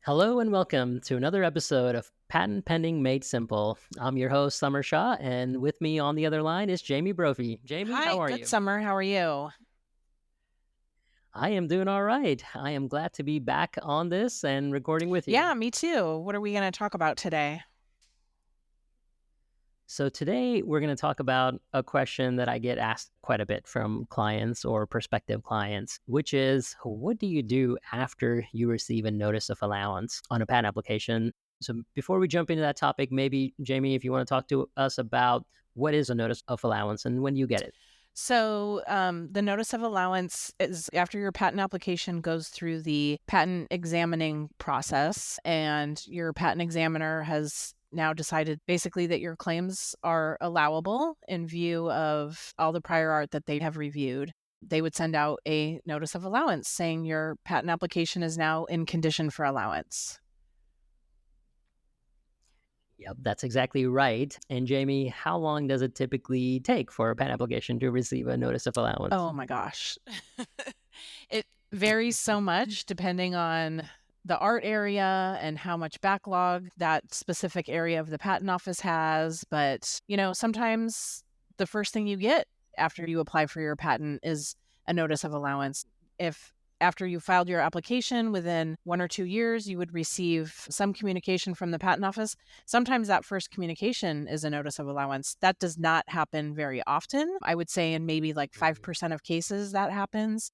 Hello and welcome to another episode of Patent Pending Made Simple. I'm your host, Summer Shaw, and with me on the other line is Jamie Brophy. Jamie, Hi, how are good you? summer. How are you? I am doing all right. I am glad to be back on this and recording with you. Yeah, me too. What are we going to talk about today? So, today we're going to talk about a question that I get asked quite a bit from clients or prospective clients, which is what do you do after you receive a notice of allowance on a patent application? So, before we jump into that topic, maybe, Jamie, if you want to talk to us about what is a notice of allowance and when do you get it? The notice of allowance is after your patent application goes through the patent examining process, and your patent examiner has now decided basically that your claims are allowable in view of all the prior art that they have reviewed. They would send out a notice of allowance saying your patent application is now in condition for allowance. Yep, that's exactly right. And, Jamie, how long does it typically take for a patent application to receive a notice of allowance? Oh my gosh. It varies so much depending on the art area and how much backlog that specific area of the patent office has. But, sometimes the first thing you get after you apply for your patent is a notice of allowance. If after you filed your application within 1 or 2 years, you would receive some communication from the patent office. Sometimes that first communication is a notice of allowance. That does not happen very often. I would say in maybe like Mhm. 5% of cases that happens.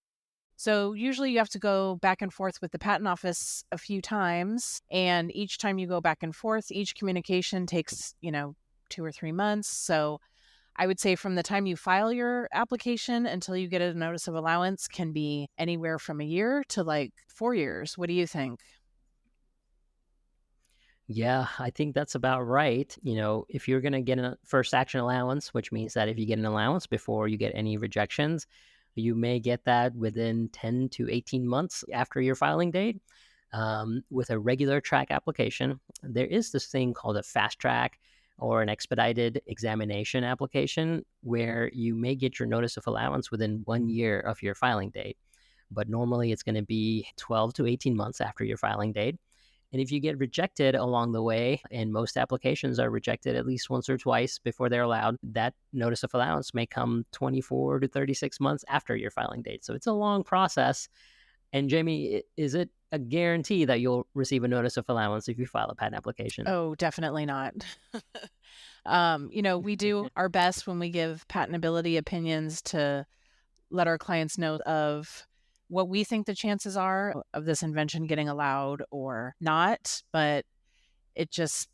So usually you have to go back and forth with the patent office a few times. And each time you go back and forth, each communication takes, 2 or 3 months. So I would say from the time you file your application until you get a notice of allowance can be anywhere from a year to like 4 years. What do you think? Yeah, I think that's about right. If you're going to get a first action allowance, which means that if you get an allowance before you get any rejections, you may get that within 10 to 18 months after your filing date. With a regular track application, there is this thing called a fast track or an expedited examination application where you may get your notice of allowance within 1 year of your filing date. But normally it's going to be 12 to 18 months after your filing date. And if you get rejected along the way, and most applications are rejected at least once or twice before they're allowed, that notice of allowance may come 24 to 36 months after your filing date. So it's a long process. And, Jamie, is it a guarantee that you'll receive a notice of allowance if you file a patent application? Oh, definitely not. We do our best when we give patentability opinions to let our clients know of what we think the chances are of this invention getting allowed or not, but it just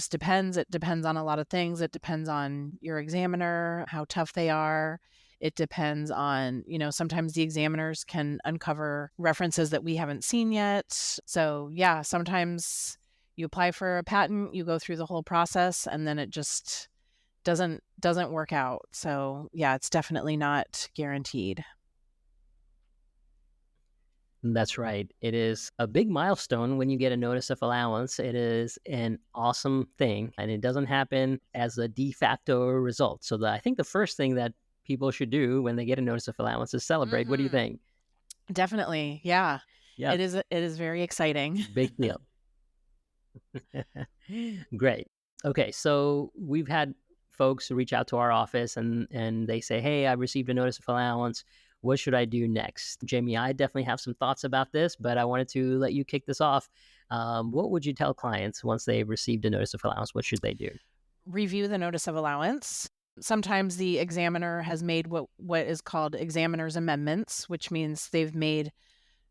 depends. It depends on a lot of things. It depends on your examiner, how tough they are. It depends on, sometimes the examiners can uncover references that we haven't seen yet. So, yeah, sometimes you apply for a patent, you go through the whole process and then it just doesn't work out. So, yeah, it's definitely not guaranteed. That's right. It is a big milestone when you get a notice of allowance. It is an awesome thing, and it doesn't happen as a de facto result. So, I think the first thing that people should do when they get a notice of allowance is celebrate. What do you Mhm. think? Definitely. Yeah. Yeah, It is very exciting. big deal. Great. Okay, so we've had folks reach out to our office and they say, "Hey, I received a notice of allowance. What should I do next?" Jamie, I definitely have some thoughts about this, but I wanted to let you kick this off. What would you tell clients once they've received a notice of allowance? What should they do? Review the notice of allowance. Sometimes the examiner has made what is called examiner's amendments, which means they've made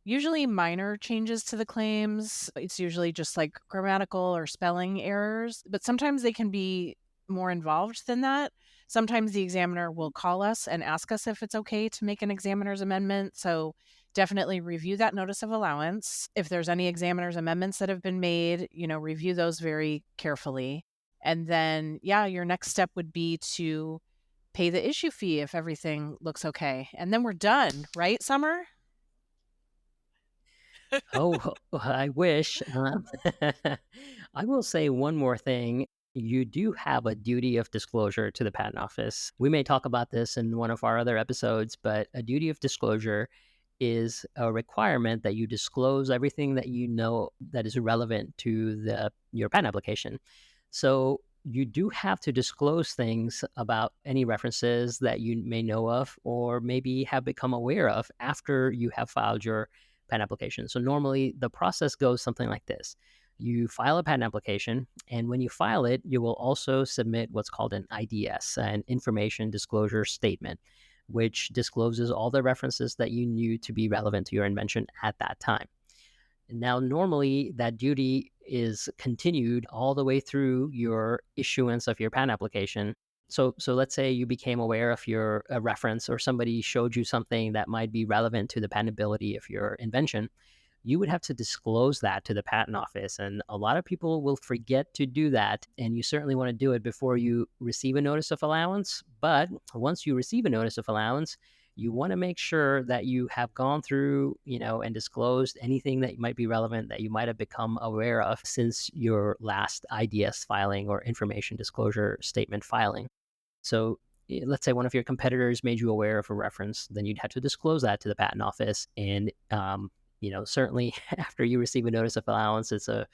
usually minor changes to the claims. It's usually just like grammatical or spelling errors, but sometimes they can be more involved than that. Sometimes the examiner will call us and ask us if it's okay to make an examiner's amendment. So definitely review that notice of allowance. If there's any examiner's amendments that have been made, review those very carefully. And then, yeah, your next step would be to pay the issue fee if everything looks okay. And then we're done, right, Summer? Oh, I wish. I will say one more thing. You do have a duty of disclosure to the patent office. We may talk about this in one of our other episodes, but a duty of disclosure is a requirement that you disclose everything that you know that is relevant to your patent application. So you do have to disclose things about any references that you may know of or maybe have become aware of after you have filed your patent application. So normally the process goes something like this. You file a patent application, and when you file it, you will also submit what's called an IDS, an information disclosure statement, which discloses all the references that you knew to be relevant to your invention at that time. Now, normally that duty is continued all the way through your issuance of your patent application. So let's say you became aware of your reference, or somebody showed you something that might be relevant to the patentability of your invention. You would have to disclose that to the patent office. And a lot of people will forget to do that. And you certainly want to do it before you receive a notice of allowance. But once you receive a notice of allowance, you want to make sure that you have gone through, and disclosed anything that might be relevant that you might have become aware of since your last IDS filing or information disclosure statement filing. So let's say one of your competitors made you aware of a reference, then you'd have to disclose that to the patent office. And certainly after you receive a notice of allowance, it's a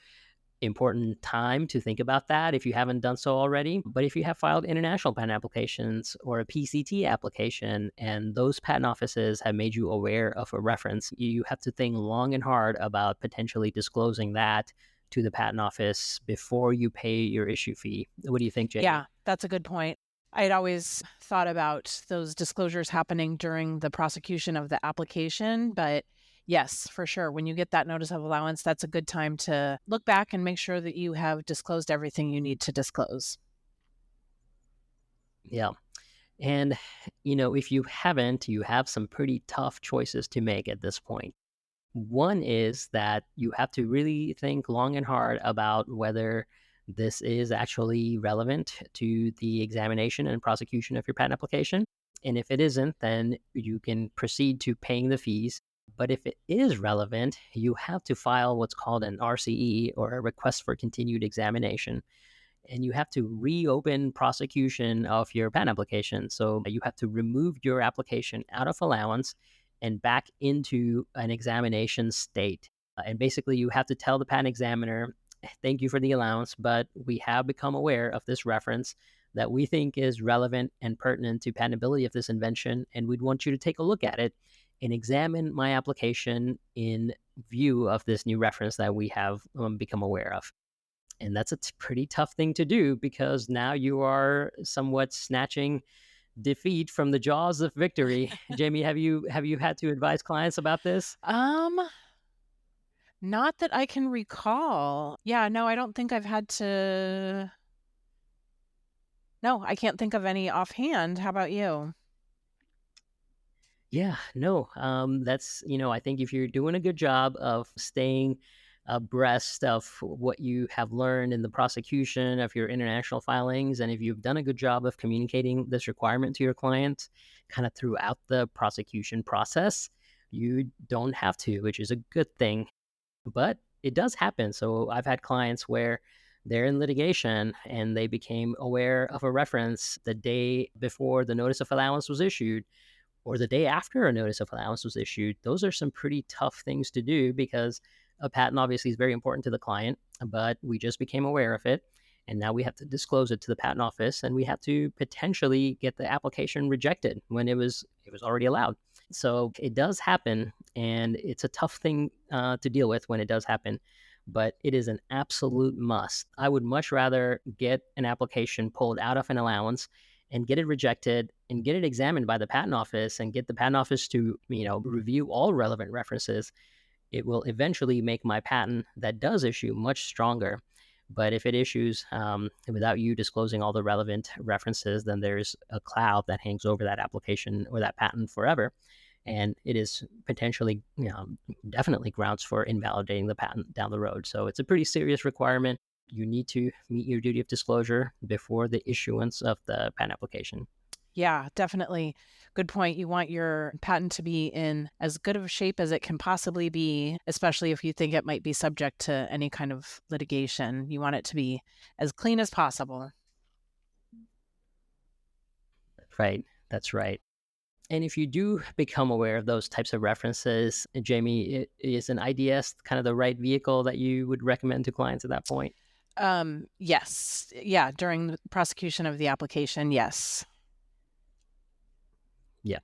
important time to think about that if you haven't done so already. But if you have filed international patent applications or a PCT application and those patent offices have made you aware of a reference, you have to think long and hard about potentially disclosing that to the patent office before you pay your issue fee. What do you think, Jamie? Yeah, that's a good point. I'd always thought about those disclosures happening during the prosecution of the application, but yes, for sure. When you get that notice of allowance, that's a good time to look back and make sure that you have disclosed everything you need to disclose. Yeah. And, if you haven't, you have some pretty tough choices to make at this point. One is that you have to really think long and hard about whether this is actually relevant to the examination and prosecution of your patent application. And if it isn't, then you can proceed to paying the fees. But if it is relevant, you have to file what's called an RCE, or a request for continued examination, and you have to reopen prosecution of your patent application. So you have to remove your application out of allowance and back into an examination state. And basically, you have to tell the patent examiner, thank you for the allowance, but we have become aware of this reference that we think is relevant and pertinent to patentability of this invention, and we'd want you to take a look at it and examine my application in view of this new reference that we have become aware of. And that's a pretty tough thing to do, because now you are somewhat snatching defeat from the jaws of victory. Jamie, have you had to advise clients about this? Um, Not that I can recall. Yeah, no, I don't think I've had to. No, I can't think of any offhand. How about you? Yeah, no, that's, I think if you're doing a good job of staying abreast of what you have learned in the prosecution of your international filings, and if you've done a good job of communicating this requirement to your client kind of throughout the prosecution process, you don't have to, which is a good thing. But it does happen. So I've had clients where they're in litigation and they became aware of a reference the day before the notice of allowance was issued, or the day after a notice of allowance was issued. Those are some pretty tough things to do, because a patent obviously is very important to the client, but we just became aware of it. And now we have to disclose it to the patent office, and we have to potentially get the application rejected when it was already allowed. So it does happen, and it's a tough thing to deal with when it does happen, but it is an absolute must. I would much rather get an application pulled out of an allowance and get it rejected and get it examined by the patent office and get the patent office to, review all relevant references. It will eventually make my patent that does issue much stronger. But if it issues without you disclosing all the relevant references, then there's a cloud that hangs over that application or that patent forever. And it is potentially, definitely grounds for invalidating the patent down the road. So it's a pretty serious requirement. You need to meet your duty of disclosure before the issuance of the patent application. Yeah, definitely. Good point. You want your patent to be in as good of a shape as it can possibly be, especially if you think it might be subject to any kind of litigation. You want it to be as clean as possible. Right. That's right. And if you do become aware of those types of references, Jamie, is an IDS kind of the right vehicle that you would recommend to clients at that point? Yes. Yeah, during the prosecution of the application, yes. Yeah.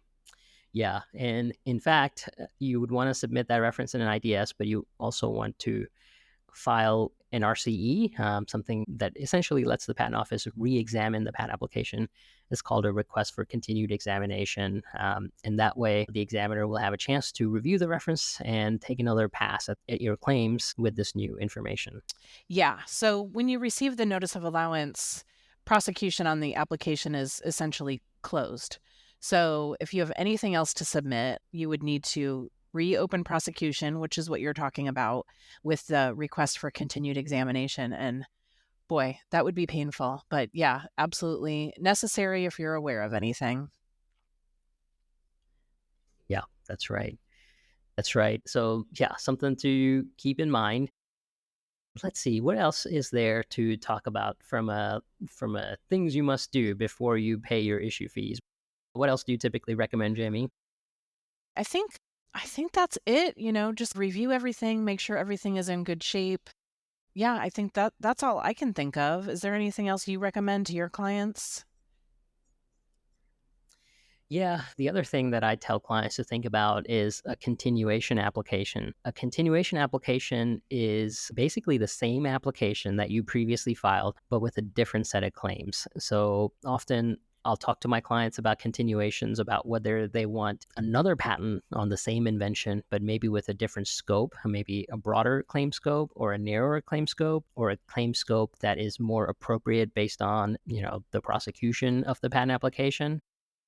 Yeah. And in fact, you would want to submit that reference in an IDS, but you also want to file an RCE, something that essentially lets the patent office re-examine the patent application. It's called a request for continued examination. And that way, the examiner will have a chance to review the reference and take another pass at your claims with this new information. Yeah. So when you receive the notice of allowance, prosecution on the application is essentially closed. So if you have anything else to submit, you would need to reopen prosecution, which is what you're talking about with the request for continued examination. And boy, that would be painful. But yeah, absolutely necessary if you're aware of anything. Yeah, that's right. That's right. So, yeah, something to keep in mind. Let's see, what else is there to talk about from a things you must do before you pay your issue fees? What else do you typically recommend, Jamie? I think I think that's it, just review everything, make sure everything is in good shape. Yeah, I think that's all I can think of. Is there anything else you recommend to your clients? Yeah, the other thing that I tell clients to think about is a continuation application. A continuation application is basically the same application that you previously filed, but with a different set of claims. So often I'll talk to my clients about continuations, about whether they want another patent on the same invention, but maybe with a different scope, maybe a broader claim scope or a narrower claim scope, or a claim scope that is more appropriate based on, the prosecution of the patent application.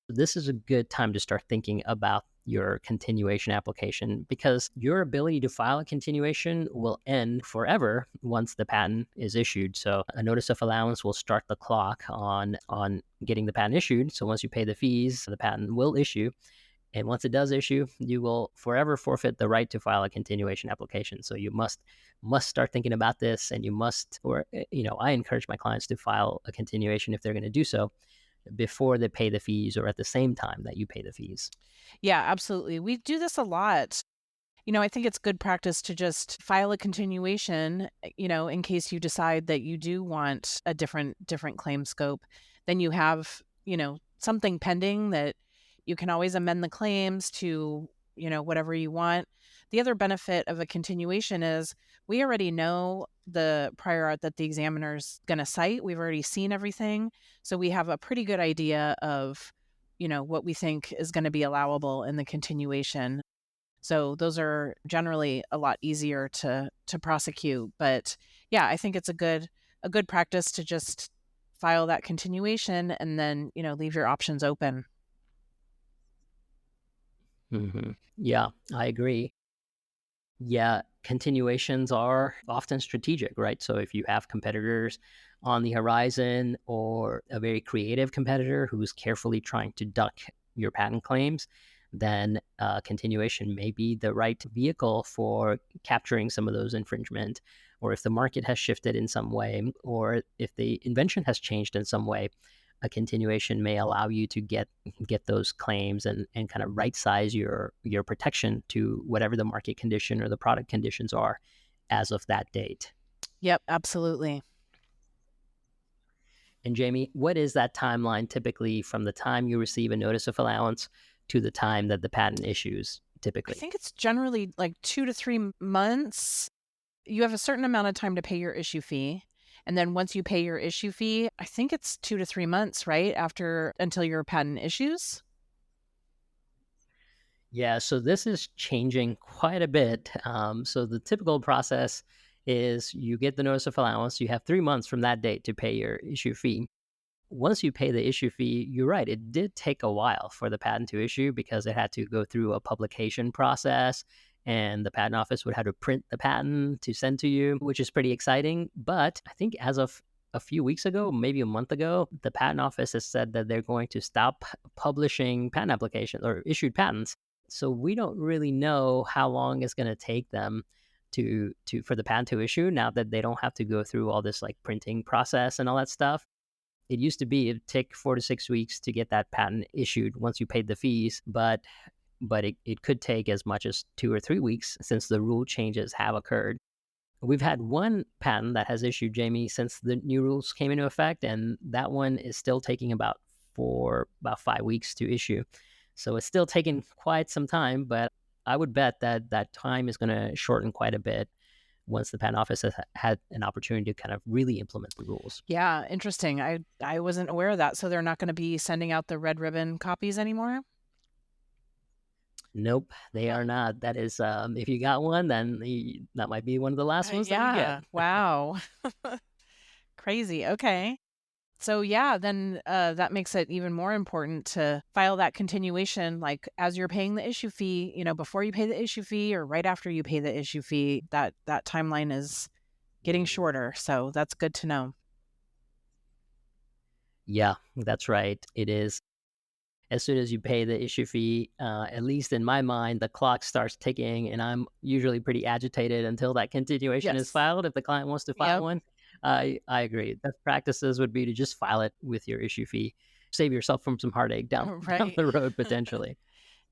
This is a good time to start thinking about your continuation application because your ability to file a continuation will end forever once the patent is issued. So a notice of allowance will start the clock on getting the patent issued. So once you pay the fees, the patent will issue. And once it does issue, you will forever forfeit the right to file a continuation application. So you must start thinking about this, and you must, or I encourage my clients to file a continuation if they're going to do so before they pay the fees or at the same time that you pay the fees. Yeah, absolutely. We do this a lot. I think it's good practice to just file a continuation, in case you decide that you do want a different claim scope. Then you have, something pending that you can always amend the claims to, whatever you want. The other benefit of a continuation is we already know the prior art that the examiner's going to cite. We've already seen everything. So we have a pretty good idea of, what we think is going to be allowable in the continuation. So those are generally a lot easier to prosecute. But yeah, I think it's a good practice to just file that continuation and then, leave your options open. Yeah, I agree. Yeah, continuations are often strategic, right? So if you have competitors on the horizon or a very creative competitor who's carefully trying to duck your patent claims, then continuation may be the right vehicle for capturing some of those infringement. Or if the market has shifted in some way, or if the invention has changed in some way, a continuation may allow you to get those claims and kind of right size your protection to whatever the market condition or the product conditions are as of that date. Yep, absolutely. And Jamie, what is that timeline typically from the time you receive a notice of allowance to the time that the patent issues I typically? think it's generally like 2 to 3 months. You have a certain amount of time to pay your issue fee. And then once you pay your issue fee, I think it's 2 to 3 months, right? After until your patent issues. Yeah, so this is changing quite a bit. So the typical process is you get the notice of allowance. You have 3 months from that date to pay your issue fee. Once you pay the issue fee, you're right. It did take a while for the patent to issue because it had to go through a publication process, and the patent office would have to print the patent to send to you, which is pretty exciting. But I think as of a few weeks ago, maybe a month ago, the patent office has said that they're going to stop publishing patent applications or issued patents. So we don't really know how long it's going to take them to for the patent to issue now that they don't have to go through all this like printing process and all that stuff. It used to be it'd take 4 to 6 weeks to get that patent issued once you paid the fees, but it could take as much as 2 or 3 weeks since the rule changes have occurred. We've had one patent that has issued, Jamie, since the new rules came into effect, and that one is still taking about 5 weeks to issue. So it's still taking quite some time, but I would bet that that time is going to shorten quite a bit once the patent office has had an opportunity to kind of really implement the rules. Yeah, interesting. I wasn't aware of that. So they're not going to be sending out the red ribbon copies anymore? Nope, they Huh. are not. That is, if you got one, then that might be one of the last ones that you get. Yeah. Wow. Crazy. Okay. So yeah, then that makes it even more important to file that continuation, like as you're paying the issue fee, before you pay the issue fee or right after you pay the issue fee. That timeline is getting shorter. So that's good to know. Yeah, that's right. It is. As soon as you pay the issue fee, at least in my mind, the clock starts ticking, and I'm usually pretty agitated until that continuation is Yes. filed. If the client wants to file Yep. one, I agree. Best practices would be to just file it with your issue fee. Save yourself from some heartache down down Right. the road potentially.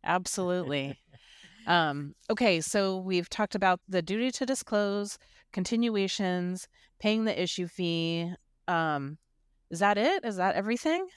Absolutely. Okay, so we've talked about the duty to disclose, continuations, paying the issue fee. Um, is that it? Is that everything?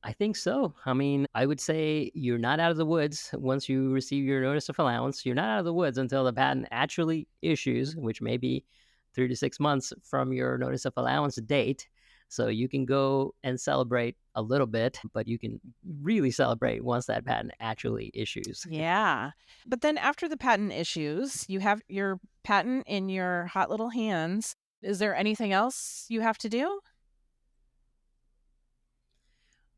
I think so. I mean, I would say you're not out of the woods once you receive your notice of allowance. You're not out of the woods until the patent actually issues, which may be 3 to 6 months from your notice of allowance date. So you can go and celebrate a little bit, but you can really celebrate once that patent actually issues. Yeah. But then after the patent issues, you have your patent in your hot little hands. Is there anything else you have to do?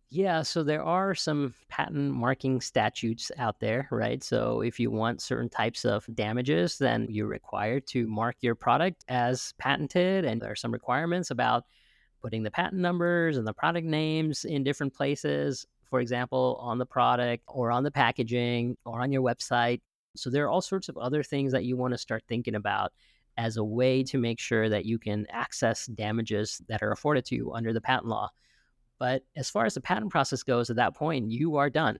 Yeah, so there are some patent marking statutes out there, right? So if you want certain types of damages, then you're required to mark your product as patented. And there are some requirements about putting the patent numbers and the product names in different places, for example, on the product or on the packaging or on your website. So there are all sorts of other things that you want to start thinking about as a way to make sure that you can access damages that are afforded to you under the patent law. But as far as the patent process goes, at that point, you are done.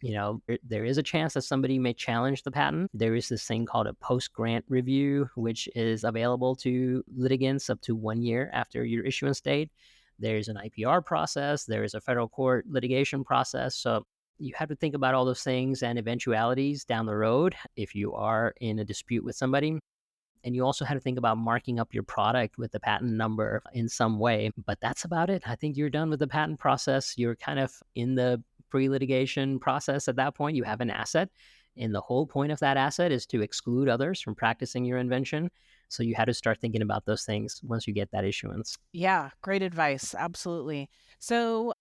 There is a chance that somebody may challenge the patent. There is this thing called a post grant review, which is available to litigants up to 1 year after your issuance date. There's an IPR process, there is a federal court litigation process. So you have to think about all those things and eventualities down the road if you are in a dispute with somebody. And you also had to think about marking up your product with the patent number in some way. But that's about it. I think you're done with the patent process. You're kind of in the pre litigation process at that point. You have an asset. And the whole point of that asset is to exclude others from practicing your invention. So you had to start thinking about those things once you get that issuance. Yeah, great advice. Absolutely. So,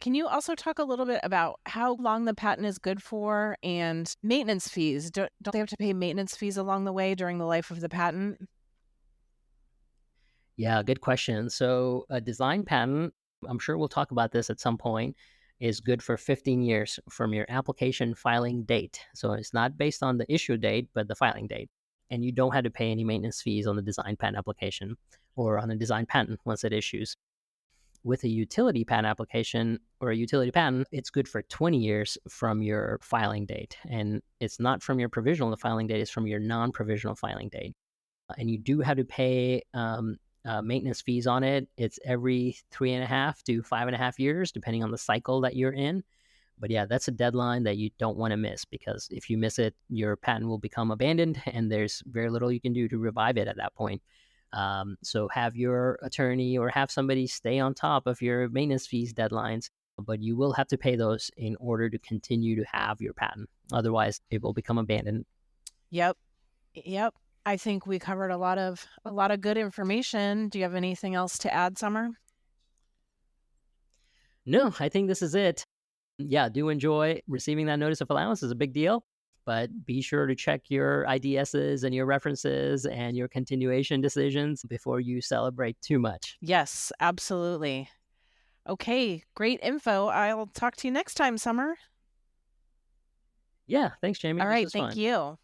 can you also talk a little bit about how long the patent is good for and maintenance fees? Don't they have to pay maintenance fees along the way during the life of the patent? Yeah, good question. So a design patent, I'm sure we'll talk about this at some point, is good for 15 years from your application filing date. So it's not based on the issue date, but the filing date. And you don't have to pay any maintenance fees on the design patent application or on a design patent once it issues. With a utility patent application or a utility patent, it's good for 20 years from your filing date. And it's not from your provisional filing date, it's from your non provisional filing date. And you do have to pay maintenance fees on it. It's every 3.5 to 5.5 years, depending on the cycle that you're in. But yeah, that's a deadline that you don't want to miss because if you miss it, your patent will become abandoned and there's very little you can do to revive it at that point. So have your attorney or have somebody stay on top of your maintenance fees deadlines, but you will have to pay those in order to continue to have your patent. Otherwise, it will become abandoned. Yep. Yep. I think we covered a lot of good information. Do you have anything else to add, Summer? No, I think this is it. Yeah, do enjoy receiving that notice of allowance is a big deal, but be sure to check your IDSs and your references and your continuation decisions before you celebrate too much. Yes, absolutely. Okay, great info. I'll talk to you next time, Summer. Yeah, thanks, Jamie. All This right, was thank fun. you.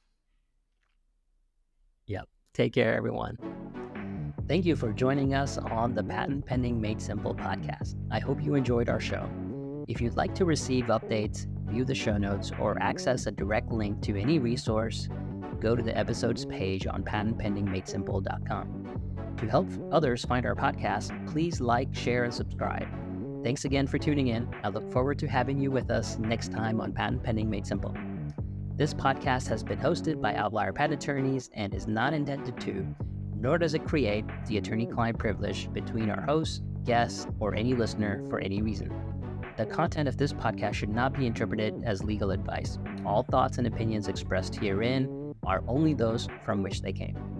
Yep. Take care, everyone. Thank you for joining us on the Patent Pending Made Simple podcast. I hope you enjoyed our show. If you'd like to receive updates, view the show notes, or access a direct link to any resource, go to the episodes page on patentpendingmadesimple.com. To help others find our podcast, please like, share, and subscribe. Thanks again for tuning in. I look forward to having you with us next time on Patent Pending Made Simple. This podcast has been hosted by Outlier Patent Attorneys and is not intended to, nor does it create, the attorney-client privilege between our hosts, guests, or any listener for any reason. The content of this podcast should not be interpreted as legal advice. All thoughts and opinions expressed herein are only those from which they came.